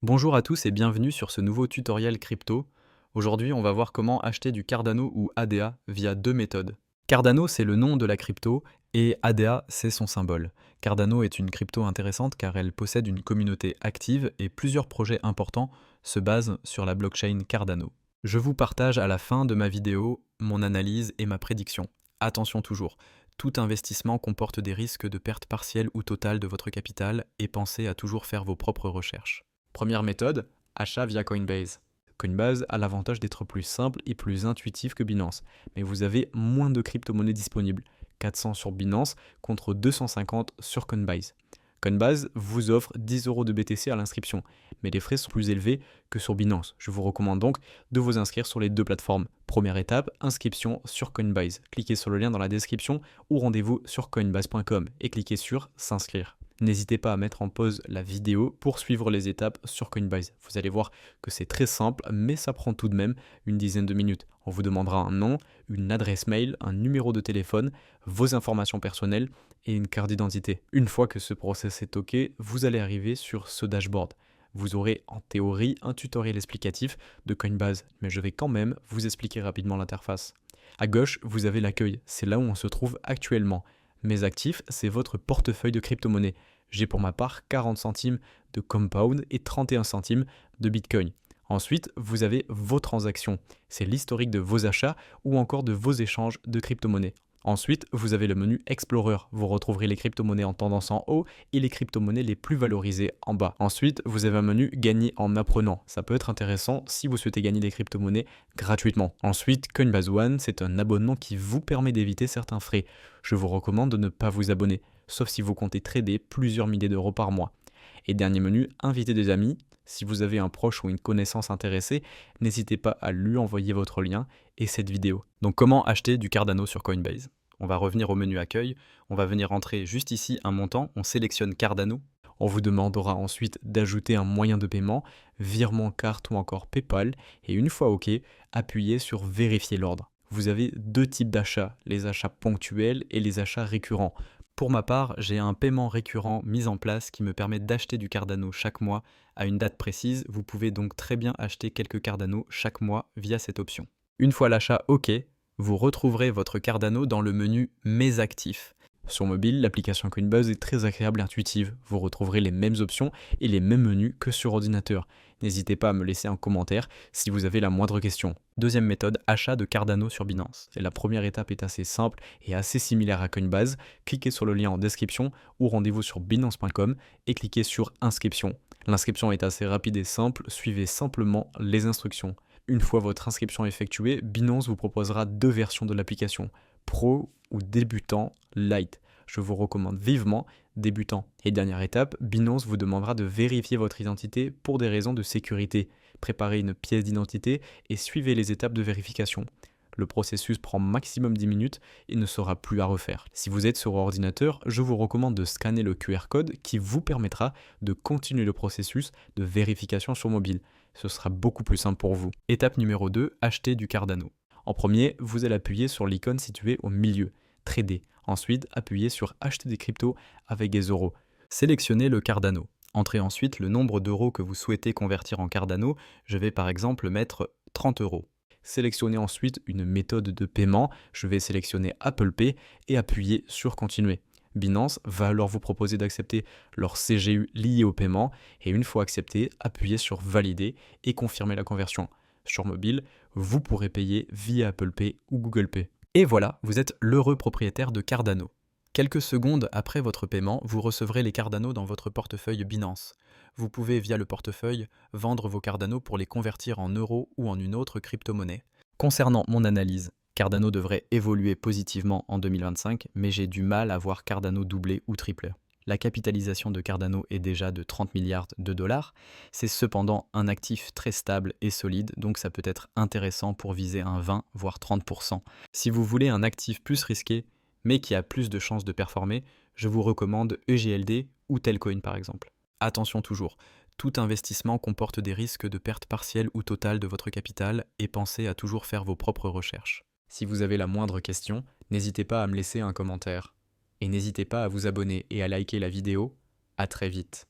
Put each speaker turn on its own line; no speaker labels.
Bonjour à tous et bienvenue sur ce nouveau tutoriel crypto. Aujourd'hui, on va voir comment acheter du Cardano ou ADA via deux méthodes. Cardano, c'est le nom de la crypto et ADA, c'est son symbole. Cardano est une crypto intéressante car elle possède une communauté active et plusieurs projets importants se basent sur la blockchain Cardano. Je vous partage à la fin de ma vidéo mon analyse et ma prédiction. Attention toujours, tout investissement comporte des risques de perte partielle ou totale de votre capital et pensez à toujours faire vos propres recherches. Première méthode, achat via Coinbase. Coinbase a l'avantage d'être plus simple et plus intuitif que Binance, mais vous avez moins de crypto-monnaies disponibles, 400 sur Binance contre 250 sur Coinbase. Coinbase vous offre 10 euros de BTC à l'inscription, mais les frais sont plus élevés que sur Binance. Je vous recommande donc de vous inscrire sur les deux plateformes. Première étape, inscription sur Coinbase. Cliquez sur le lien dans la description ou rendez-vous sur coinbase.com et cliquez sur s'inscrire. N'hésitez pas à mettre en pause la vidéo pour suivre les étapes sur Coinbase. Vous allez voir que c'est très simple, mais ça prend tout de même une dizaine de minutes. On vous demandera un nom, une adresse mail, un numéro de téléphone, vos informations personnelles et une carte d'identité. Une fois que ce process est OK, vous allez arriver sur ce dashboard. Vous aurez en théorie un tutoriel explicatif de Coinbase, mais je vais quand même vous expliquer rapidement l'interface. À gauche, vous avez l'accueil, c'est là où on se trouve actuellement. Mes actifs, c'est votre portefeuille de crypto-monnaie. J'ai pour ma part 40 centimes de Compound et 31 centimes de Bitcoin. Ensuite, vous avez vos transactions. C'est l'historique de vos achats ou encore de vos échanges de crypto-monnaies. Ensuite, vous avez le menu Explorer. Vous retrouverez les crypto-monnaies en tendance en haut et les crypto-monnaies les plus valorisées en bas. Ensuite, vous avez un menu Gagner en apprenant. Ça peut être intéressant si vous souhaitez gagner des crypto-monnaies gratuitement. Ensuite, Coinbase One, c'est un abonnement qui vous permet d'éviter certains frais. Je vous recommande de ne pas vous abonner, sauf si vous comptez trader plusieurs milliers d'euros par mois. Et dernier menu, inviter des amis. Si vous avez un proche ou une connaissance intéressée, n'hésitez pas à lui envoyer votre lien et cette vidéo. Donc comment acheter du Cardano sur Coinbase? On va revenir au menu accueil, on va venir entrer juste ici un montant, on sélectionne Cardano. On vous demandera ensuite d'ajouter un moyen de paiement, virement carte ou encore PayPal, et une fois OK, appuyez sur vérifier l'ordre. Vous avez deux types d'achats, les achats ponctuels et les achats récurrents. Pour ma part, j'ai un paiement récurrent mis en place qui me permet d'acheter du Cardano chaque mois à une date précise. Vous pouvez donc très bien acheter quelques Cardano chaque mois via cette option. Une fois l'achat OK, vous retrouverez votre Cardano dans le menu Mes actifs. Sur mobile, l'application Coinbase est très agréable et intuitive. Vous retrouverez les mêmes options et les mêmes menus que sur ordinateur. N'hésitez pas à me laisser un commentaire si vous avez la moindre question. Deuxième méthode, achat de Cardano sur Binance. Et la première étape est assez simple et assez similaire à Coinbase. Cliquez sur le lien en description ou rendez-vous sur binance.com et cliquez sur inscription. L'inscription est assez rapide et simple, suivez simplement les instructions. Une fois votre inscription effectuée, Binance vous proposera deux versions de l'application, Pro ou débutant Lite. Je vous recommande vivement débutant. Et dernière étape, Binance vous demandera de vérifier votre identité pour des raisons de sécurité. Préparez une pièce d'identité et suivez les étapes de vérification. Le processus prend maximum 10 minutes et ne sera plus à refaire. Si vous êtes sur ordinateur, je vous recommande de scanner le QR code qui vous permettra de continuer le processus de vérification sur mobile. Ce sera beaucoup plus simple pour vous. Étape numéro 2, acheter du Cardano. En premier, vous allez appuyer sur l'icône située au milieu, Trader. Ensuite, appuyez sur Acheter des cryptos avec des euros. Sélectionnez le Cardano. Entrez ensuite le nombre d'euros que vous souhaitez convertir en Cardano. Je vais par exemple mettre 30 euros. Sélectionnez ensuite une méthode de paiement. Je vais sélectionner Apple Pay et appuyer sur Continuer. Binance va alors vous proposer d'accepter leur CGU lié au paiement et une fois accepté, appuyez sur Valider et confirmer la conversion. Sur mobile, vous pourrez payer via Apple Pay ou Google Pay. Et voilà, vous êtes l'heureux propriétaire de Cardano. Quelques secondes après votre paiement, vous recevrez les Cardano dans votre portefeuille Binance. Vous pouvez, via le portefeuille, vendre vos Cardano pour les convertir en euros ou en une autre crypto-monnaie. Concernant mon analyse, Cardano devrait évoluer positivement en 2025, mais j'ai du mal à voir Cardano doubler ou tripler. La capitalisation de Cardano est déjà de 30 milliards de dollars. C'est cependant un actif très stable et solide, donc ça peut être intéressant pour viser un 20 voire 30%. Si vous voulez un actif plus risqué, mais qui a plus de chances de performer, je vous recommande EGLD ou Telcoin par exemple. Attention toujours, tout investissement comporte des risques de perte partielle ou totale de votre capital et pensez à toujours faire vos propres recherches. Si vous avez la moindre question, n'hésitez pas à me laisser un commentaire. Et n'hésitez pas à vous abonner et à liker la vidéo. À très vite.